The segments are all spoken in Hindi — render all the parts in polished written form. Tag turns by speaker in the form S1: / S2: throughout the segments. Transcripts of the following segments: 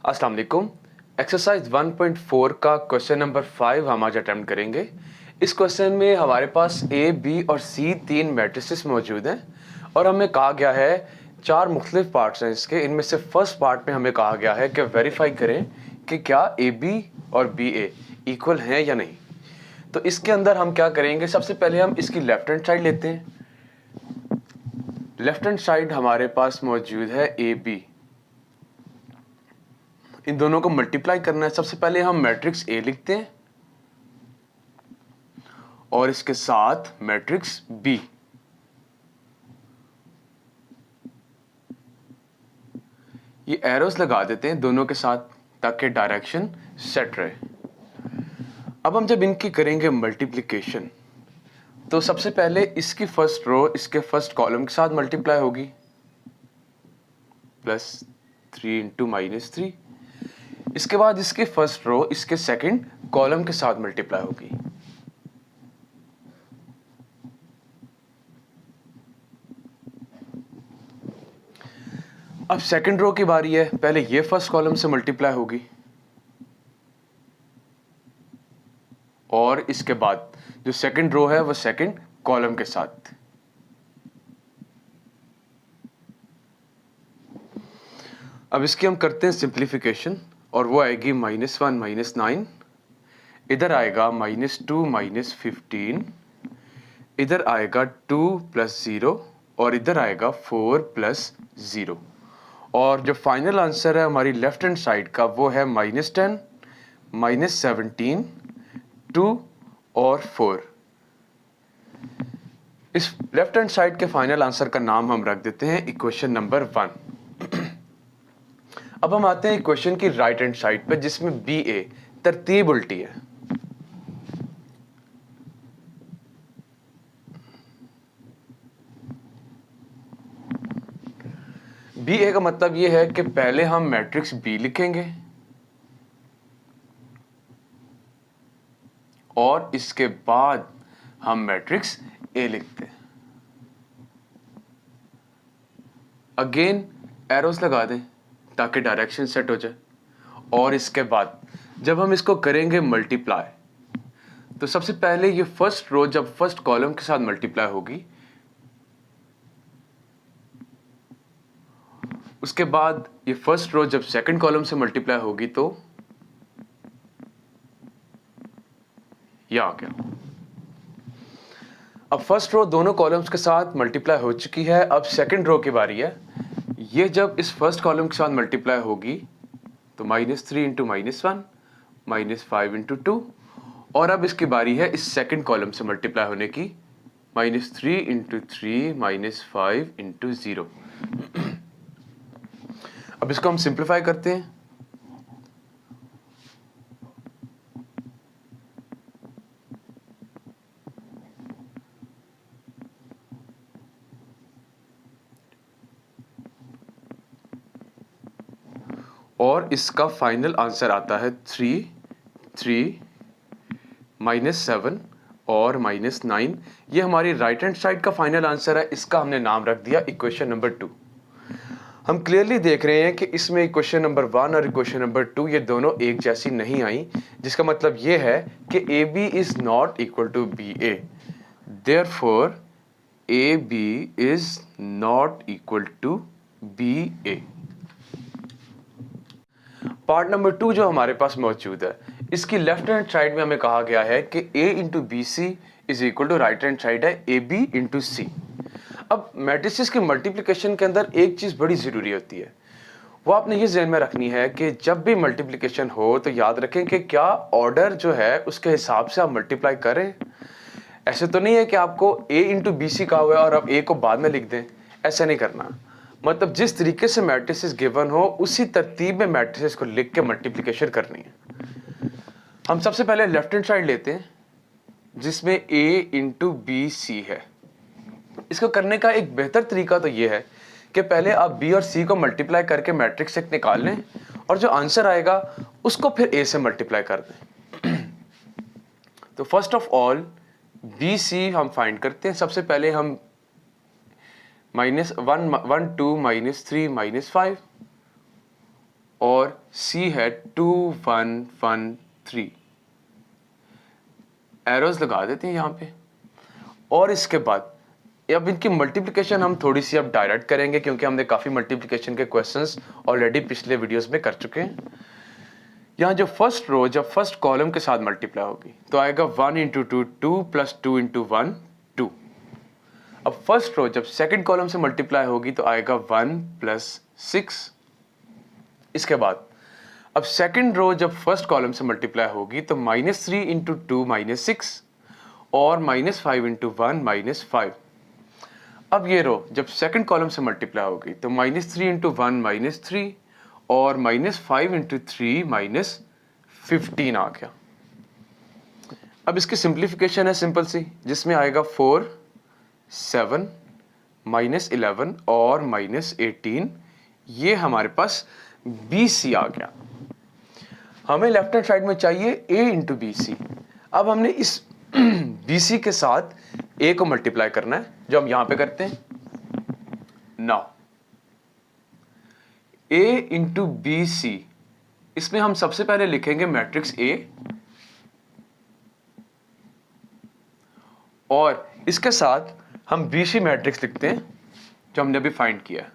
S1: अस्सलाम वालेकुम। एक्सरसाइज 1.4 का क्वेश्चन नंबर 5 हम आज अटेम्प्ट करेंगे। इस क्वेश्चन में हमारे पास ए, बी और सी तीन मैट्रिसेस मौजूद हैं और हमें कहा गया है चार मुख्तलिफ पार्ट्स हैं इसके। इनमें से फर्स्ट पार्ट में हमें कहा गया है कि वेरीफाई करें कि क्या ए बी और बी ए इक्वल हैं या नहीं। तो इसके अंदर हम क्या करेंगे, सबसे पहले हम इसकी लेफ्ट हैंड साइड लेते हैं। लेफ्ट हैंड साइड हमारे पास मौजूद है ए बी, इन दोनों को मल्टीप्लाई करना है। सबसे पहले हम मैट्रिक्स ए लिखते हैं और इसके साथ मैट्रिक्स बी। ये एरोस लगा देते हैं दोनों के साथ ताकि डायरेक्शन सेट रहे। अब हम जब इनकी करेंगे मल्टीप्लिकेशन तो सबसे पहले इसकी फर्स्ट रो इसके फर्स्ट कॉलम के साथ मल्टीप्लाई होगी, +3 इंटू -3। इसके बाद इसके फर्स्ट रो इसके सेकंड कॉलम के साथ मल्टीप्लाई होगी। अब सेकंड रो की बारी है, पहले ये फर्स्ट कॉलम से मल्टीप्लाई होगी और इसके बाद जो सेकंड रो है वो सेकंड कॉलम के साथ। अब इसकी हम करते हैं सिंप्लीफिकेशन और वो आएगी -1 -9, इधर आएगा -2 -15, इधर आएगा 2 + 0 और इधर आएगा 4 + 0। और जो फाइनल आंसर है हमारी लेफ्ट हैंड साइड का वो है -10 -17 2 और 4। इस लेफ्ट हैंड साइड के फाइनल आंसर का नाम हम रख देते हैं इक्वेशन नंबर 1। अब हम आते हैं इक्वेशन की राइट हैंड साइड पे जिसमें बी ए तरतीब उल्टी है। बी ए का मतलब ये है कि पहले हम मैट्रिक्स बी लिखेंगे और इसके बाद हम मैट्रिक्स ए लिखते हैं। अगेन एरोस लगा दें ताकि डायरेक्शन सेट हो जाए। और इसके बाद जब हम इसको करेंगे मल्टीप्लाई तो सबसे पहले ये फर्स्ट रो जब फर्स्ट कॉलम के साथ मल्टीप्लाई होगी, उसके बाद ये फर्स्ट रो जब सेकंड कॉलम से मल्टीप्लाई होगी तो ये आ गया। अब फर्स्ट रो दोनों कॉलम्स के साथ मल्टीप्लाई हो चुकी है। अब सेकंड रो की बारी है। ये जब इस फर्स्ट कॉलम के साथ मल्टीप्लाई होगी तो -3 इंटू -1 -5 इंटू 2। और अब इसकी बारी है इस सेकंड कॉलम से मल्टीप्लाई होने की, -3 इंटू 3 -5 इंटू 0। अब इसको हम सिंप्लीफाई करते हैं। और इसका फाइनल आंसर आता है 3 3 -7 और -9। ये हमारी राइट हैंड साइड का फाइनल आंसर है। इसका हमने नाम रख दिया इक्वेशन नंबर 2। हम क्लियरली देख रहे हैं कि इसमें इक्वेशन नंबर 1 और इक्वेशन नंबर 2 ये दोनों एक जैसी नहीं आई, जिसका मतलब ये है कि A B is not equal to B A. Therefore A B is not equal to B A. Part number 2 जो हमारे पास मौजूद है, इसकी लेफ्ट हैंड साइड में हमें कहा गया है कि a into B C is equal to right hand side है ए बी इंटू सी। अब मैट्रिसेस की मल्टीप्लिकेशन के अंदर एक चीज़ बड़ी ज़रूरी होती है, वो आपने ये ज़हन में रखनी है कि जब भी मल्टीप्लिकेशन हो तो याद रखें कि क्या ऑर्डर जो है उसके हिसाब से आप मल्टीप्लाई करें। ऐसे तो नहीं है कि आपको a इंटू बी सी कहा हुआ है और आप a को बाद में लिख दें, ऐसा नहीं करना। मतलब जिस तरीके से मैट्रिसेस गिवन हो उसी तरतीब में मैट्रिसेस को लिख के मल्टीप्लिकेशन करनी है। हम सबसे पहले लेफ्ट हैंड साइड लेते हैं जिसमें a इंटू बी सी है। इसको करने का एक बेहतर तरीका तो ये है कि पहले आप b और c को मल्टीप्लाई करके मैट्रिक्स एक निकाल लें और जो आंसर आएगा उसको फिर a से मल्टीप्लाई कर दें। तो first of all B C हम फाइंड करते हैं। सबसे पहले हम -1 1 2 -3 -5 और C है 2 1 1 3। एरोज लगा देते हैं यहाँ पे। और इसके बाद अब इनकी मल्टीप्लिकेशन हम थोड़ी सी अब डायरेक्ट करेंगे, क्योंकि हमने काफ़ी मल्टीप्लिकेशन के क्वेश्चंस ऑलरेडी पिछले वीडियोस में कर चुके हैं। यहाँ जो फर्स्ट रो जब फर्स्ट कॉलम के साथ मल्टीप्लाई होगी तो आएगा 1 इंटू 2 2 प्लस 2 इंटू 1 2। अब फर्स्ट रो जब सेकंड कॉलम से मल्टीप्लाई होगी तो आएगा 1 प्लस 6। इसके बाद अब सेकंड रो जब फर्स्ट कॉलम से मल्टीप्लाई होगी तो -3 इंटू 2 -6 और -5 इंटू 1 -5। अब ये रो जब सेकंड कॉलम से मल्टीप्लाई होगी तो -3 इंटू 1 -3 और -5 इंटू 3 -15 आ गया। अब इसकी सिंप्लीफिकेशन है सिंपल सी, जिसमें आएगा 4 7 -11 और -18। ये हमारे पास BC आ गया। हमें लेफ्ट हैंड साइड में चाहिए A इंटू BC। अब हमने इस BC के साथ A को मल्टीप्लाई करना है, जो हम यहां पे करते हैं। नाउ A इंटू BC, इसमें हम सबसे पहले लिखेंगे मैट्रिक्स A और इसके साथ हम BC मैट्रिक्स लिखते हैं जो हमने अभी फाइंड किया है।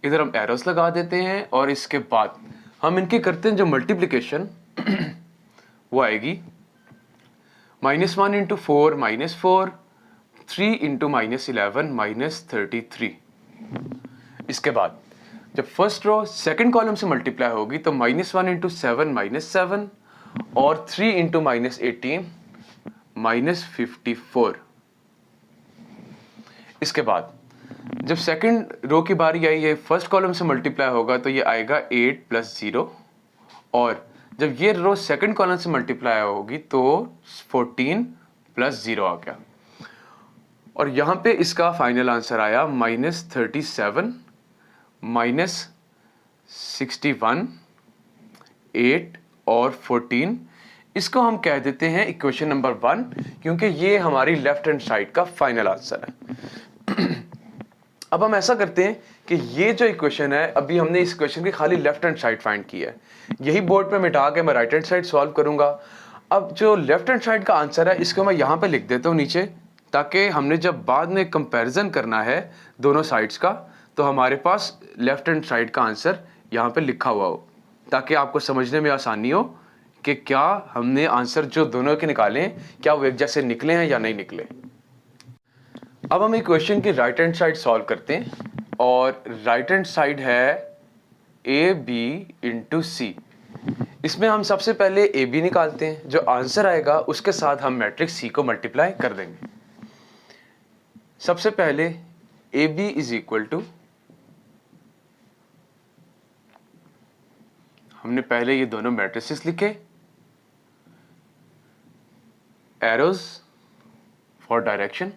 S1: इधर हम एरोस लगा देते हैं और इसके बाद हम इनकी करते हैं जो मल्टीप्लिकेशन वो आएगी -1 इंटू 4 -4 3 इंटू -11 -33। इसके बाद जब फर्स्ट रो सेकंड कॉलम से मल्टीप्लाई होगी तो -1 इंटू 7 -7 और 3 इंटू -18 -54। इसके बाद जब सेकंड रो की बारी आई, ये फर्स्ट कॉलम से मल्टीप्लाई होगा तो ये आएगा 8 प्लस 0 और जब ये रो सेकंड कॉलम से मल्टीप्लाई होगी तो 14 प्लस 0 आ गया। और यहां पे इसका फाइनल आंसर आया -37 -61 8 और 14। इसको हम कह देते हैं इक्वेशन नंबर 1, क्योंकि ये हमारी लेफ्ट हैंड साइड का फाइनल आंसर है। अब हम ऐसा करते हैं कि ये जो इक्वेशन है, अभी हमने इस इक्वेशन की खाली लेफ्ट हैंड साइड फाइंड की है, यही बोर्ड पे मिटा के मैं राइट हैंड साइड सॉल्व करूंगा। अब जो लेफ्ट हैंड साइड का आंसर है इसको मैं यहाँ पे लिख देता हूँ नीचे, ताकि हमने जब बाद में कंपैरिजन करना है दोनों साइड्स का तो हमारे पास लेफ्ट हैंड साइड का आंसर यहाँ पे लिखा हुआ हो, ताकि आपको समझने में आसानी हो कि क्या हमने आंसर जो दोनों के निकाले क्या वो एक जैसे निकले हैं या नहीं निकले। अब हम इक्वेशन की राइट हैंड साइड सॉल्व करते हैं और राइट हैंड साइड है AB इंटू C। इसमें हम सबसे पहले AB निकालते हैं, जो आंसर आएगा उसके साथ हम मैट्रिक्स C को मल्टीप्लाई कर देंगे। सबसे पहले AB इज इक्वल टू, हमने पहले ये दोनों मैट्रिसेस लिखे, एरोज फॉर डायरेक्शन,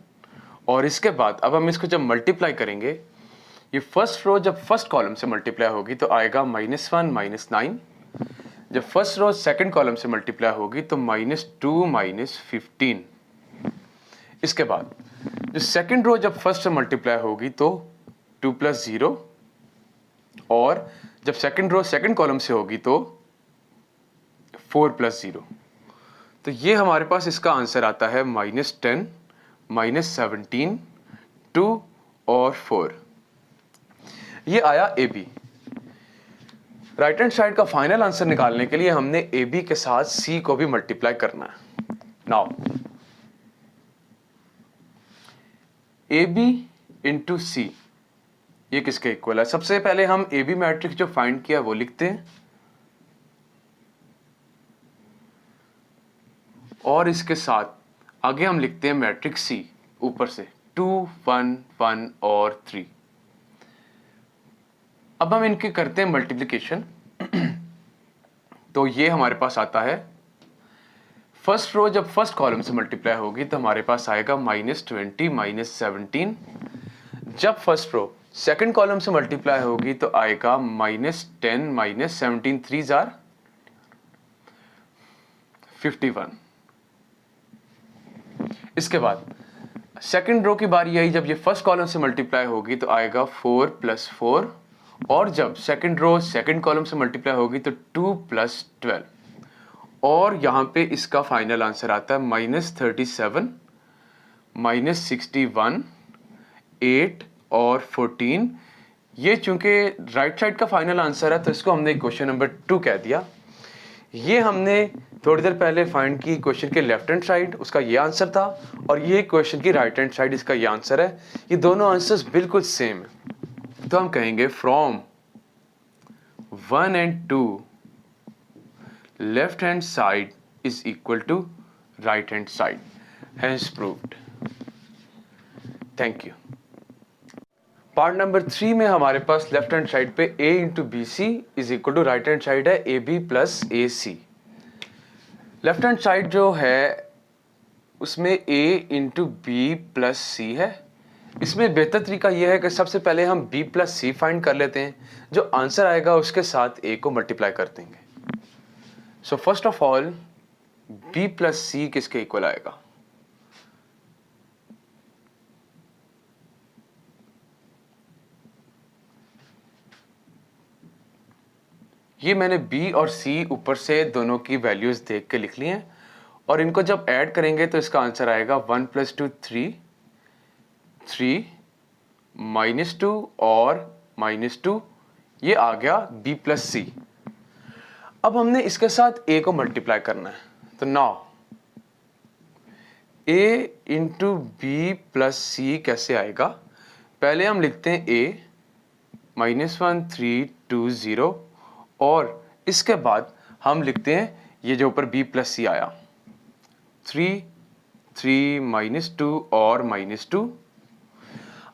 S1: और इसके बाद अब हम इसको जब मल्टीप्लाई करेंगे, ये फर्स्ट रो जब फर्स्ट कॉलम से मल्टीप्लाई होगी तो आएगा -1 -9। जब फर्स्ट रो सेकंड कॉलम से मल्टीप्लाई होगी तो -2 -15। इसके बाद जो सेकंड रो जब फर्स्ट से मल्टीप्लाई होगी तो 2 प्लस 0 और जब सेकंड रो सेकंड कॉलम से होगी तो 4 प्लस 0। तो ये हमारे पास इसका आंसर आता है -10 -17 2 और 4। ये आया AB। राइट हैंड साइड का फाइनल आंसर निकालने के लिए हमने AB के साथ C को भी मल्टीप्लाई करना है। नाउ AB इंटू C ये किसके इक्वल है? सबसे पहले हम AB मैट्रिक्स जो फाइंड किया वो लिखते हैं और इसके साथ आगे हम लिखते हैं मैट्रिक्स C ऊपर से 2 1 1 और 3। अब हम इनके करते हैं मल्टीप्लिकेशन। तो ये हमारे पास आता है, फर्स्ट रो जब फर्स्ट कॉलम से मल्टीप्लाई होगी तो हमारे पास आएगा -20 -17। जब फर्स्ट रो सेकंड कॉलम से मल्टीप्लाई होगी तो आएगा -10 -17 3 जार 51। इसके बाद सेकंड रो की बारी आई, जब ये फर्स्ट कॉलम से मल्टीप्लाई होगी तो आएगा 4 + 4, और जब सेकंड रो सेकंड कॉलम से मल्टीप्लाई होगी तो 2 + 12, और यहाँ पे इसका फाइनल आंसर आता है -37, -61, 8 और 14। ये चूंकि राइट साइड का फाइनल आंसर है तो इसको हमने क्वेश्चन नंबर 2 कह दिया। ये हमने थोड़ी देर पहले फाइंड की क्वेश्चन के लेफ्ट हैंड साइड, उसका ये आंसर था, और ये क्वेश्चन की राइट हैंड साइड, इसका ये आंसर है। ये दोनों आंसर्स बिल्कुल सेम है। तो हम कहेंगे from 1 and 2 left hand side is equal to right hand side, hence proved. Thank you. Part number 3 में हमारे पास लेफ्ट हैंड साइड पे a into B C is equal to right hand side है A B plus A C. Left hand side जो है उसमें a into B plus C है। इसमें बेहतर तरीका यह है कि सबसे पहले हम b प्लस सी फाइंड कर लेते हैं, जो आंसर आएगा उसके साथ a को मल्टीप्लाई कर देंगे। So first of all b plus C किसके इक्वल आएगा? ये मैंने b और c ऊपर से दोनों की वैल्यूज देख के लिख ली हैं, और इनको जब ऐड करेंगे तो इसका आंसर आएगा 1 + 2 3, 3 -2 और -2, ये आ गया b प्लस सी। अब हमने इसके साथ a को मल्टीप्लाई करना है, तो now a into B plus C कैसे आएगा? पहले हम लिखते हैं a -1 3 2 0, और इसके बाद हम लिखते हैं ये जो ऊपर b प्लस सी आया 3 3 -2 और -2।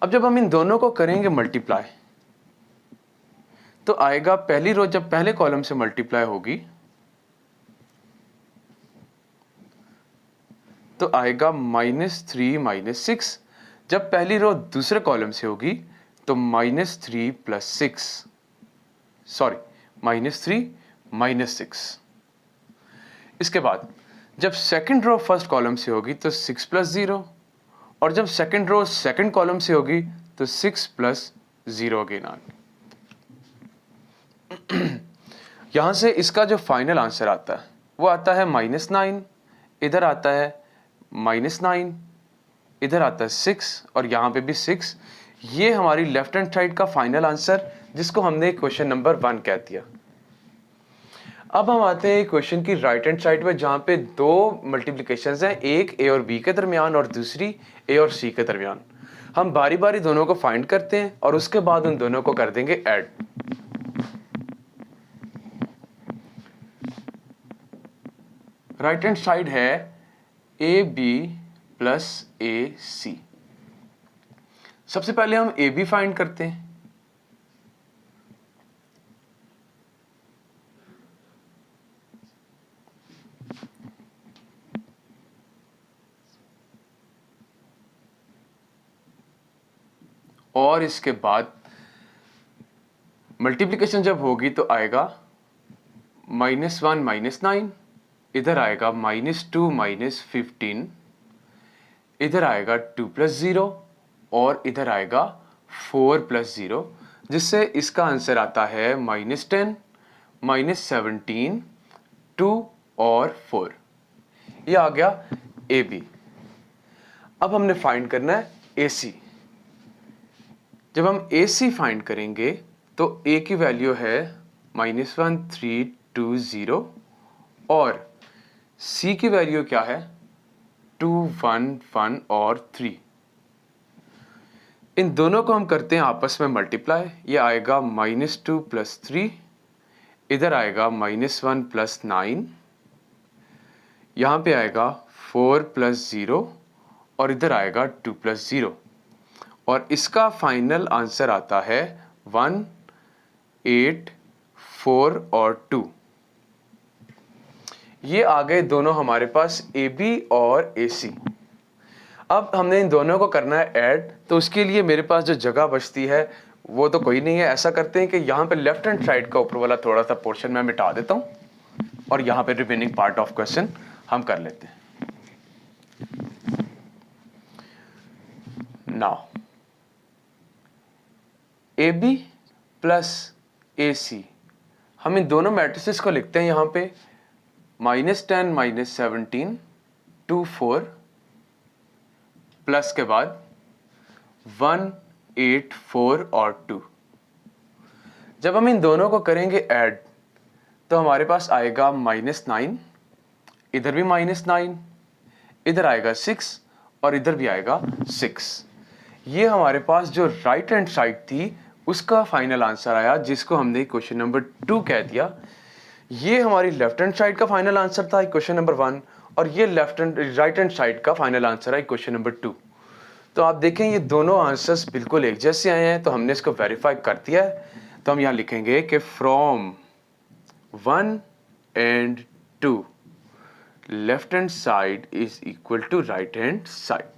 S1: अब जब हम इन दोनों को करेंगे मल्टीप्लाई तो आएगा, पहली रो जब पहले कॉलम से मल्टीप्लाई होगी तो आएगा -3 -6, जब पहली रो दूसरे कॉलम से होगी तो -3 + 6, सॉरी -3 -6। इसके बाद जब सेकंड रो फर्स्ट कॉलम से होगी तो 6 + 0, और जब सेकंड रो सेकंड कॉलम से होगी तो 6 + 0 अगेन आ गया। यहां से इसका जो फाइनल आंसर आता है वो आता है -9, इधर आता है -9, इधर आता है 6, और यहां पे भी 6। ये हमारी लेफ्ट हैंड साइड का फाइनल आंसर, जिसको हमने क्वेश्चन नंबर 1 कह दिया। अब हम आते हैं क्वेश्चन की राइट हैंड साइड में, जहां पे दो मल्टीप्लिकेशंस हैं, एक a और b के दरमियान और दूसरी a और c के दरमियान। हम बारी बारी दोनों को फाइंड करते हैं और उसके बाद उन दोनों को कर देंगे ऐड। राइट हैंड साइड है ए बी प्लस ए सी। सबसे पहले हम ए बी फाइंड करते हैं। और इसके बाद मल्टीप्लिकेशन जब होगी तो आएगा -1 -9, इधर आएगा -2 -15, इधर आएगा 2 + 0, और इधर आएगा 4 + 0, जिससे इसका आंसर आता है -10 -17 2 और 4। ये आ गया ए बी। अब हमने फाइंड करना है ए सी। जब हम ए सी फाइंड करेंगे तो a की वैल्यू है -1 3 2 0, और c की वैल्यू क्या है 2 1 1 और 3। इन दोनों को हम करते हैं आपस में मल्टीप्लाई। ये आएगा -2 + 3, इधर आएगा -1 + 9, यहाँ पे आएगा 4 + 0, और इधर आएगा 2 + 0, और इसका फाइनल आंसर आता है 1 8 4 और 2। ये आ गए दोनों हमारे पास ए बी और ए सी। अब हमने इन दोनों को करना है ऐड, तो उसके लिए मेरे पास जो जगह बचती है वो तो कोई नहीं है। ऐसा करते हैं कि यहाँ पे लेफ्ट हैंड साइड का ऊपर वाला थोड़ा सा पोर्शन मैं मिटा देता हूँ, और यहाँ पे रिमेनिंग पार्ट ऑफ क्वेश्चन हम कर लेते हैं। Now A B plus A सी, हम इन दोनों मैट्रिसेस को लिखते हैं यहाँ पे -10 -17 2 4 प्लस के बाद 1 8 4 और 2। जब हम इन दोनों को करेंगे ऐड तो हमारे पास आएगा -9, इधर भी -9, इधर आएगा 6 और इधर भी आएगा 6। ये हमारे पास जो राइट हैंड साइड थी उसका फाइनल आंसर आया, जिसको हमने क्वेश्चन नंबर 2 कह दिया। ये हमारी लेफ्ट हैंड साइड का फाइनल आंसर था क्वेश्चन नंबर 1, और ये राइट हैंड साइड का फाइनल आंसर है क्वेश्चन नंबर 2। तो आप देखें ये दोनों आंसर्स बिल्कुल एक जैसे आए हैं, तो हमने इसको वेरीफाई कर दिया है। तो हम यहाँ लिखेंगे कि from 1 and 2 left hand side is equal to right hand side.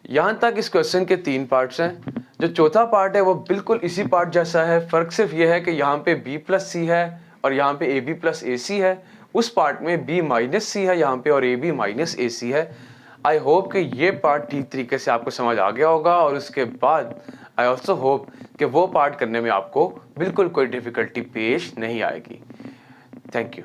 S1: यहां तक इस क्वेश्चन के 3 पार्ट्स हैं। जो चौथा पार्ट है वो बिल्कुल इसी पार्ट जैसा है, फर्क सिर्फ ये है कि यहाँ पे b प्लस सी है और यहाँ पे ab प्लस ए सी है। उस पार्ट में b माइनस सी है यहाँ पे और ab माइनस ए सी है। आई होप कि ये पार्ट ठीक तरीके से आपको समझ आ गया होगा, और उसके बाद आई ऑल्सो होप कि वो पार्ट करने में आपको बिल्कुल कोई डिफिकल्टी पेश नहीं आएगी। Thank you.